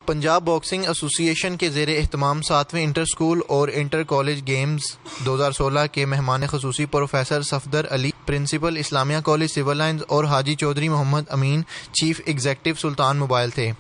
Punjab boxing ایسوسی ایشن کے زیر اہتمام 7ویں انٹر اسکول اور انٹر کالج گیمز 2016 کے مہمان خصوصی professor Safdar Ali, principal Islamia college civil lines, اور Haji Chaudhry Muhammad Amin, chief executive Sultan mobile تھے۔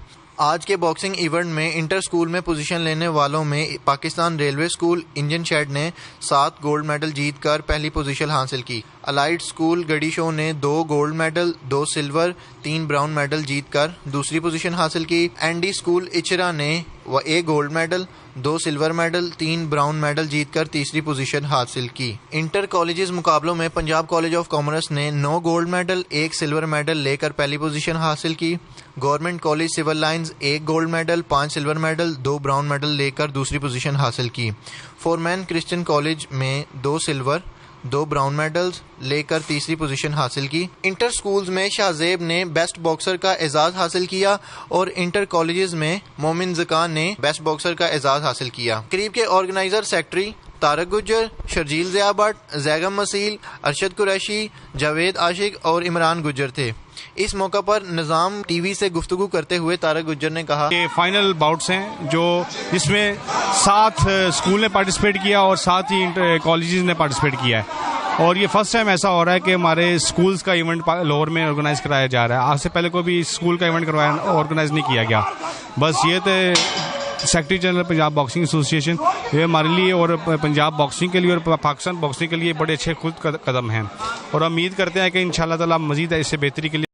آج کے باکسنگ ایونٹ میں انٹر اسکول میں پوزیشن لینے والوں میں Pakistan railway school engine shed نے 7 گولڈ میڈل جیت کر پہلی پوزیشن حاصل کی۔ الائٹ اسکول گڑی شو نے 2 gold medal, 2 silver, 3 brown medal جیت کر دوسری پوزیشن حاصل کی۔ این ڈی اسکول اچرا نے 1 gold medal, 2 silver medal, 3 brown medal جیت کر تیسری پوزیشن حاصل کی۔ انٹر کالجز مقابلوں میں پنجاب کالج آف کامرس نے 9 گولڈ میڈل، 1 سلور میڈل لے کر پہلی پوزیشن حاصل کی۔ Government college civil lines 1 gold medal, 5 silver medal, 2 brown medal لے کر دوسری پوزیشن حاصل کی۔ فورمین کرسچن کالج میں 2 سلور، 2 براؤن میڈلز لے کر تیسری پوزیشن حاصل کی۔ انٹر سکولز میں شاہ زیب نے بیسٹ باکسر کا اعزاز حاصل کیا اور انٹر کالجز میں مومن زکا نے بیسٹ باکسر کا اعزاز حاصل کیا۔ تقریب کے آرگنائزر سیکٹری طارق گجر، شرجیل ضیاء بٹ، زیگم مسیل، ارشد قریشی، جاوید عاشق اور عمران گجر تھے۔ اس موقع پر نظام ٹی وی سے گفتگو کرتے ہوئے طارق گجر نے کہا کہ فائنل باؤٹس ہیں جس میں 7 اسکول نے پارٹیسپیٹ کیا اور 7 ہی کالجز نے پارٹیسپیٹ کیا ہے، اور یہ فرسٹ ٹائم ایسا ہو رہا ہے کہ ہمارے اسکولز کا ایونٹ لاہور میں آرگنائز کرایا جا رہا ہے۔ آج سے پہلے کوئی بھی اسکول کا ایونٹ آرگنائز نہیں کیا گیا۔ بس یہ تھے سیکرٹری جنرل پنجاب باکسنگ ایسوسی ایشن، یہ ہمارے لیے اور پنجاب باکسنگ کے لیے اور پاکستان باکسنگ کے لیے بڑے اچھے خود قدم ہیں، اور امید کرتے ہیں کہ انشاءاللہ تعالی مزید اس سے بہتری کے لیے